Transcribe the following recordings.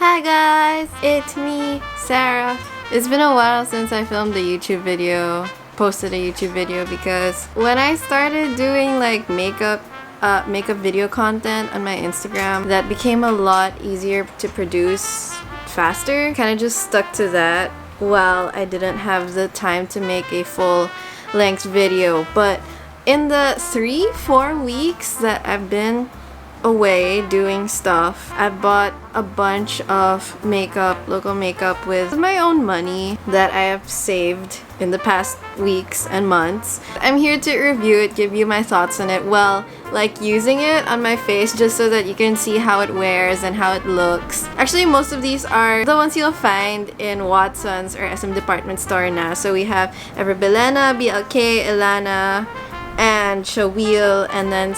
Hi guys, it's me, Sarah. It's been a while since I filmed a YouTube video, posted a YouTube video, because when I started doing like makeup video content on my Instagram, that became a lot easier to produce faster. Kind of just stuck to that while I didn't have the time to make a full length video. But in the 3-4 weeks that I've been away doing stuff, I bought a bunch of makeup, local makeup, with my own money that I have saved in the past weeks and months. I'm here to review it, give you my thoughts on it, well, like using it on my face just so that you can see how it wears and how it looks. Actually, most of these are the ones you'll find in Watson's or SM department store now. So we have BIlena, BLK, Ellana, and Shawill, and then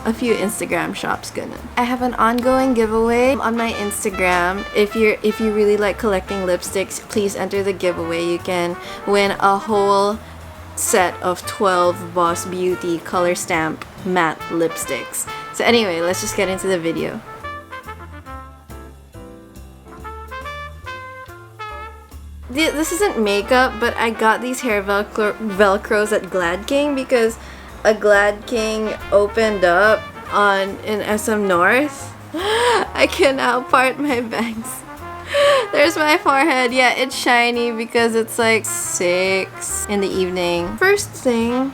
a few Instagram shops. Ganun. I have an ongoing giveaway on my Instagram. If you really like collecting lipsticks, please enter the giveaway. You can win a whole set of 12 Boss Beauty color stamp matte lipsticks. So anyway, let's just get into the video. This isn't makeup, but I got these hair velcros at Glad King because a Glad King opened up in SM North. I can now part my bangs. There's my forehead. Yeah, it's shiny because it's like 6 in the evening. First thing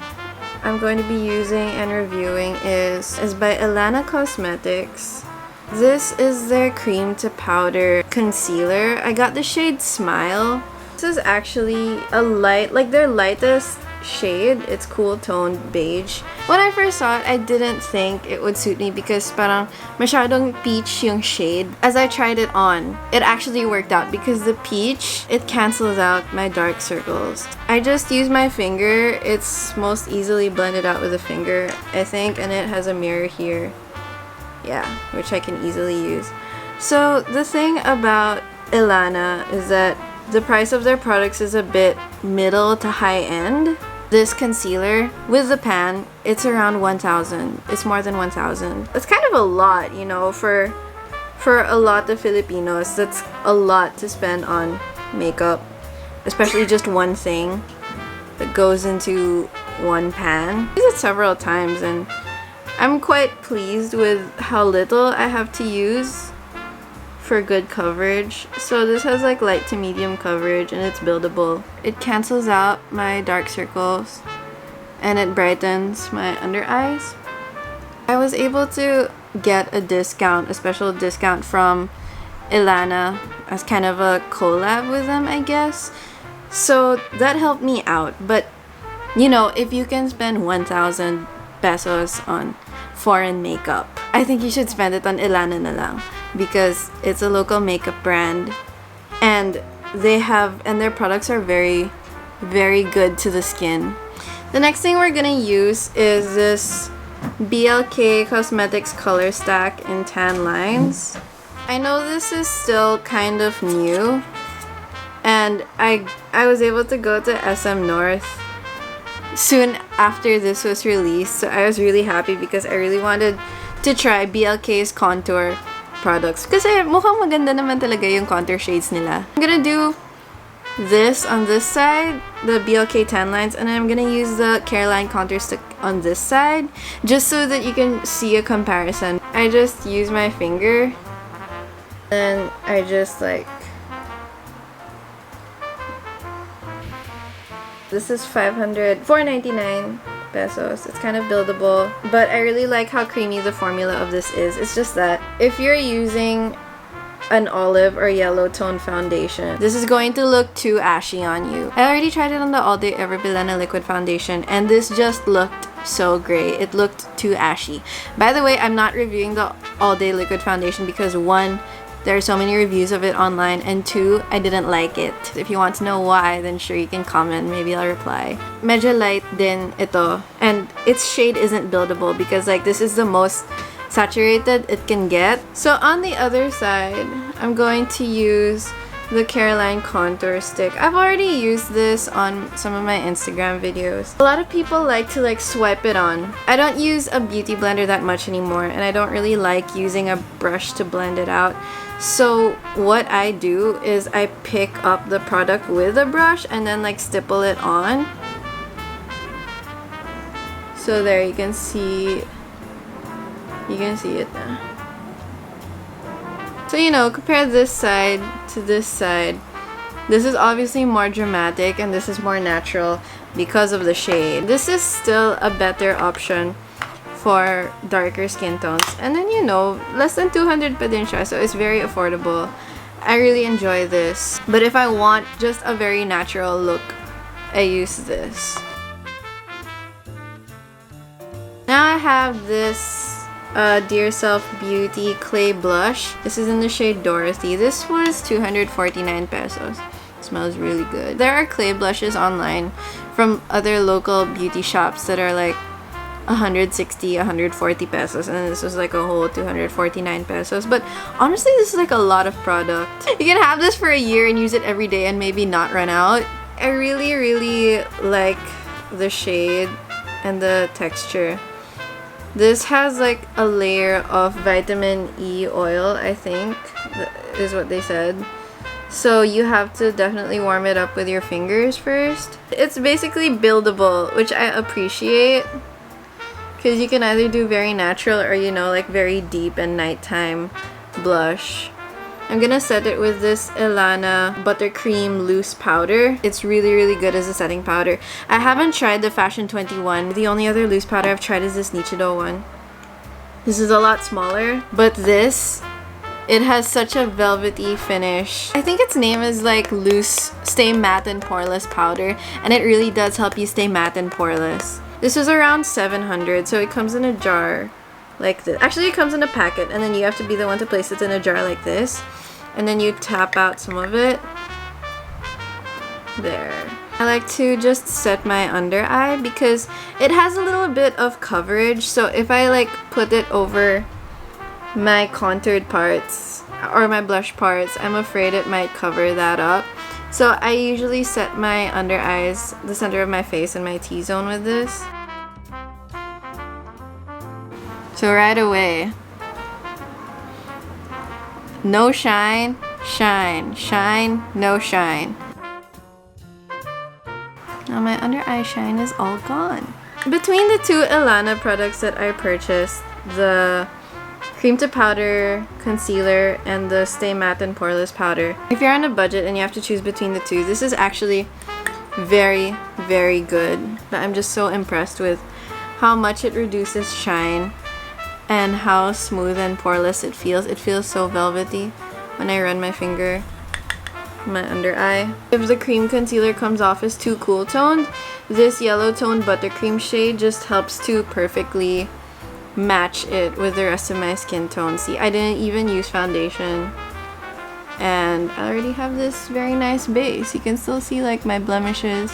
I'm going to be using and reviewing is by Ellana Cosmetics. This is their cream to powder concealer. I got the shade Smile. This is actually a light, like their lightest shade. It's cool toned beige. When I first saw it, I didn't think it would suit me because parang masyadong peach yung shade. As I tried it on, it actually worked out because the peach, it cancels out my dark circles. I just use my finger. It's most easily blended out with a finger, I think, and it has a mirror here. Yeah, which I can easily use. So the thing about Ellana is that the price of their products is a bit middle to high end. This concealer with the pan, it's around 1,000. It's more than 1,000. It's kind of a lot, you know, for a lot of Filipinos. That's a lot to spend on makeup, especially just one thing that goes into one pan. I used it several times and I'm quite pleased with how little I have to use for good coverage. So this has like light to medium coverage and it's buildable. It cancels out my dark circles and it brightens my under eyes. I was able to get a special discount from Ellana as kind of a collab with them, I guess. So that helped me out. But you know, if you can spend 1,000 pesos on foreign makeup, I think you should spend it on Ellana na lang because it's a local makeup brand and their products are very, very good to the skin. The next thing we're gonna use is this BLK Cosmetics Color Stack in Tan Lines. I know this is still kind of new and I was able to go to SM North soon after this was released, so I was really happy because I really wanted to try BLK's contour products kasi mukhang maganda naman talaga yung contour shades nila. I'm gonna do this on this side, the BLK Tan Lines, and I'm gonna use the Caroline contour stick on this side just so that you can see a comparison. I just use my finger and I just like, this is 499 pesos. It's kind of buildable, but I really like how creamy the formula of this is. It's just that if you're using an olive or yellow tone foundation, this is going to look too ashy on you. I already tried it on the All Day Ever BIlena liquid foundation and this just looked so gray. It looked too ashy. By the way, I'm not reviewing the All Day liquid foundation because 1, there are so many reviews of it online, and 2, I didn't like it. If you want to know why, then sure, you can comment. Maybe I'll reply. Medyo light din ito. And its shade isn't buildable because like this is the most saturated it can get. So on the other side, I'm going to use the Caroline Contour Stick. I've already used this on some of my Instagram videos. A lot of people like to like swipe it on. I don't use a beauty blender that much anymore, and I don't really like using a brush to blend it out. So what I do is I pick up the product with a brush and then like stipple it on. So there you can see it now. So, you know, compare this side to this side. This is obviously more dramatic and this is more natural because of the shade. This is still a better option for darker skin tones. And then, you know, less than 200 pa din siya, so it's very affordable. I really enjoy this. But if I want just a very natural look, I use this. Now I have this Dear Self Beauty Clay Blush. This is in the shade Dorothy. This was 249 pesos. It smells really good. There are clay blushes online from other local beauty shops that are like 160, 140 pesos, and then this was like a whole 249 pesos. But honestly, this is like a lot of product. You can have this for a year and use it every day and maybe not run out. I really like the shade and the texture. This has like a layer of vitamin E oil, I think, is what they said. So you have to definitely warm it up with your fingers first. It's basically buildable, which I appreciate. Because you can either do very natural or, you know, like very deep and nighttime blush. I'm gonna set it with this Ellana Buttercream Loose Powder. It's really good as a setting powder. I haven't tried the Fashion 21. The only other loose powder I've tried is this Nichido one. This is a lot smaller, but this, it has such a velvety finish. I think its name is like Loose Stay Matte and Poreless Powder, and it really does help you stay matte and poreless. This was around 700, so it comes in a jar like this. Actually, it comes in a packet, and then you have to be the one to place it in a jar like this. And then you tap out some of it. There. I like to just set my under eye because it has a little bit of coverage. So if I like put it over my contoured parts or my blush parts, I'm afraid it might cover that up. So I usually set my under eyes, the center of my face, and my T-zone with this. So right away, no shine, shine, shine, no shine. Now my under eye shine is all gone. Between the two Ellana products that I purchased, the Cream to Powder Concealer and the Stay Matte and Poreless Powder, if you're on a budget and you have to choose between the two, this is actually very good. But I'm just so impressed with how much it reduces shine and how smooth and poreless it feels. It feels so velvety when I run my finger in my under eye. If the cream concealer comes off as too cool toned, this yellow toned buttercream shade just helps to perfectly match it with the rest of my skin tone. See, I didn't even use foundation, and I already have this very nice base. You can still see like my blemishes,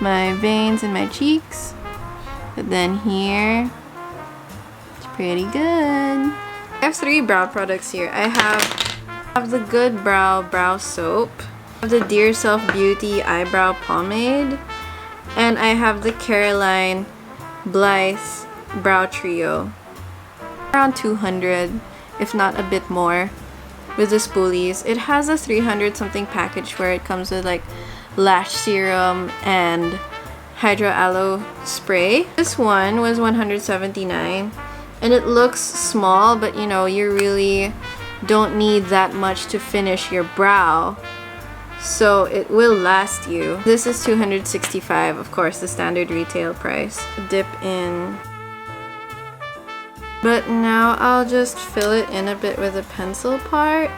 my veins, and my cheeks. But then here, pretty good. I have 3 brow products here. I have the Good Brow Soap, I have the Dear Self Beauty Eyebrow Pomade, and I have the Caroline Blythe Brow Trio. Around 200, if not a bit more, with the spoolies. It has a 300 something package where it comes with like lash serum and hydro aloe spray. This one was 179. And it looks small, but you know, you really don't need that much to finish your brow. So it will last you. This is 265, of course, the standard retail price. Dip in. But now I'll just fill it in a bit with a pencil part.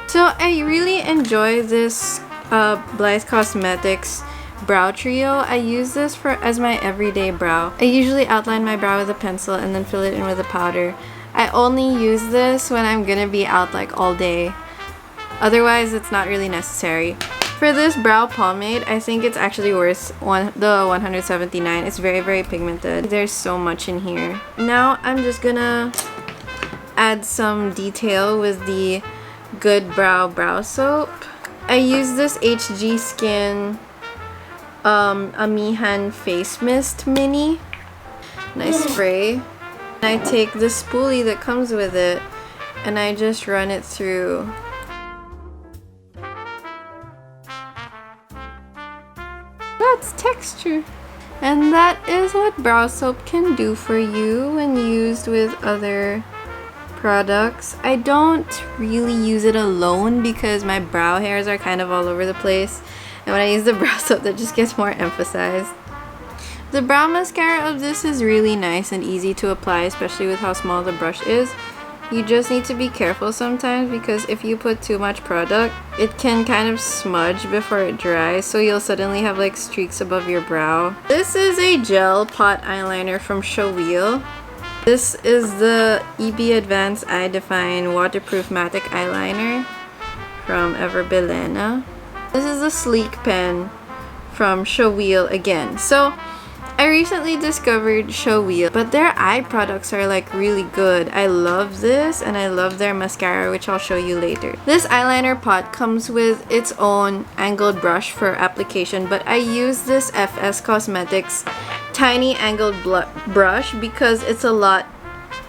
So I really enjoy this Blythe Cosmetics brow trio. I use this as my everyday brow. I usually outline my brow with a pencil and then fill it in with a powder. I only use this when I'm gonna be out like all day. Otherwise, it's not really necessary. For this brow pomade, I think it's actually worth the 179. It's very pigmented. There's so much in here. Now I'm just gonna add some detail with the Good Brow Soap. I use this HG Skin Amihan Face Mist Mini. Nice spray. I take the spoolie that comes with it and I just run it through. That's texture. And that is what brow soap can do for you when used with other products. I don't really use it alone because my brow hairs are kind of all over the place. And when I use the brow soap, that just gets more emphasized. The brow mascara of this is really nice and easy to apply, especially with how small the brush is. You just need to be careful sometimes because if you put too much product, it can kind of smudge before it dries, so you'll suddenly have like streaks above your brow. This is a gel pot eyeliner from Shawill. This is the EB Advanced Eye Define Waterproof Matic Eyeliner from BIlena. This is the Sleek pen from Shawill again. So I recently discovered Shawill, but their eye products are like really good. I love this and I love their mascara, which I'll show you later. This eyeliner pot comes with its own angled brush for application, but I use this FS Cosmetics tiny angled brush because it's a lot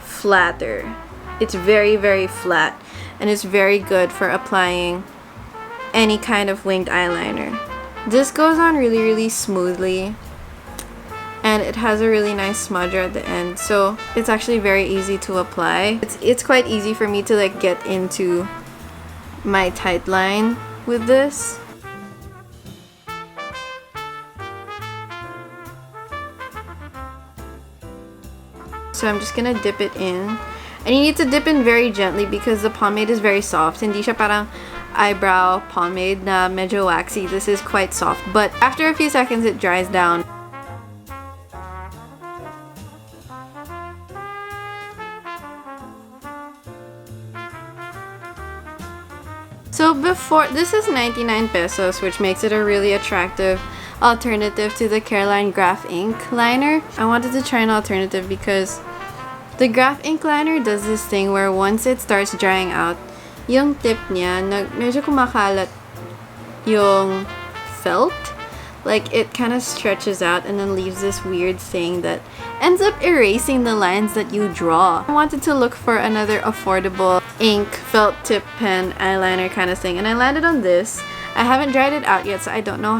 flatter. It's very, very flat and it's very good for applying any kind of winged eyeliner. This goes on really, really smoothly. And it has a really nice smudger at the end, so it's actually very easy to apply. It's quite easy for me to like get into my tight line with this. So I'm just gonna dip it in. And you need to dip in very gently because the pomade is very soft. Hindi siya parang eyebrow pomade na medyo waxy. This is quite soft, but after a few seconds it dries down. So before, this is 99 pesos, which makes it a really attractive alternative to the Caroline Graph Ink liner. I wanted to try an alternative because the Graph Ink liner does this thing where once it starts drying out, yung tip niya, medyo kumakalat yung felt. Like it kind of stretches out and then leaves this weird thing that ends up erasing the lines that you draw. I wanted to look for another affordable ink felt tip pen eyeliner kind of thing, and I landed on this. I haven't dried it out yet, so I don't know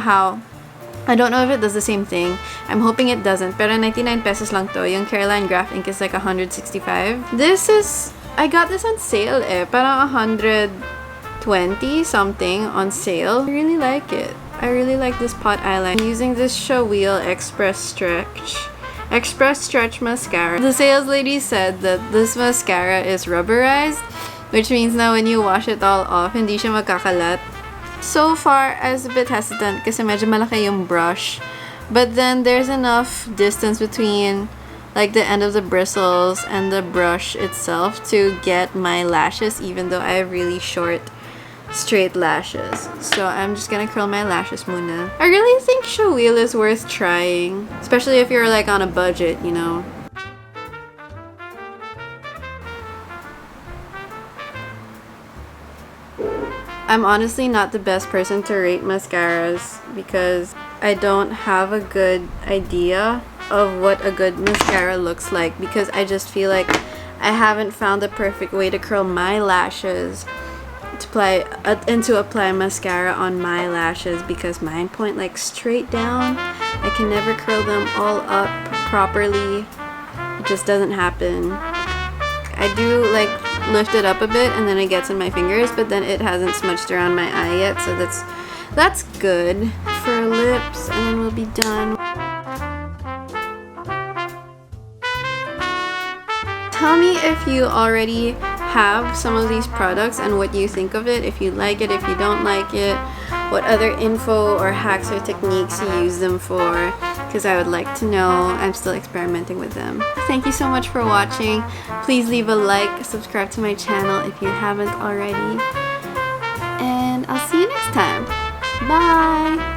if it does the same thing. I'm hoping it doesn't. Pero 99 pesos lang to. Yung Caroline Graph Ink is like 165. This is, I got this on sale parang 120 something on sale. I really like it. I really like this pot eyeliner. I'm using this Shawill Express Stretch Mascara. The sales lady said that this mascara is rubberized, which means now when you wash it all off, hindi siya magkakalat. So far, I was a bit hesitant kasi medyo malaki yung brush. But then there's enough distance between like the end of the bristles and the brush itself to get my lashes, even though I have really short straight lashes. So I'm just gonna curl my lashes muna. I really think Shawill is worth trying, especially if you're like on a budget, you know. I'm honestly not the best person to rate mascaras because I don't have a good idea of what a good mascara looks like, because I just feel like I haven't found the perfect way to curl my lashes to apply mascara on my lashes, because mine point like straight down. I can never curl them all up properly. It just doesn't happen. I do like lift it up a bit and then it gets in my fingers, but then it hasn't smudged around my eye yet, so that's good for lips, and then we'll be done. Tell me if you already have some of these products and what you think of it, if you like it, if you don't like it, what other info or hacks or techniques you use them for, because I would like to know. I'm still experimenting with them. Thank you so much for watching. Please leave a like, subscribe to my channel if you haven't already, and I'll see you next time. Bye!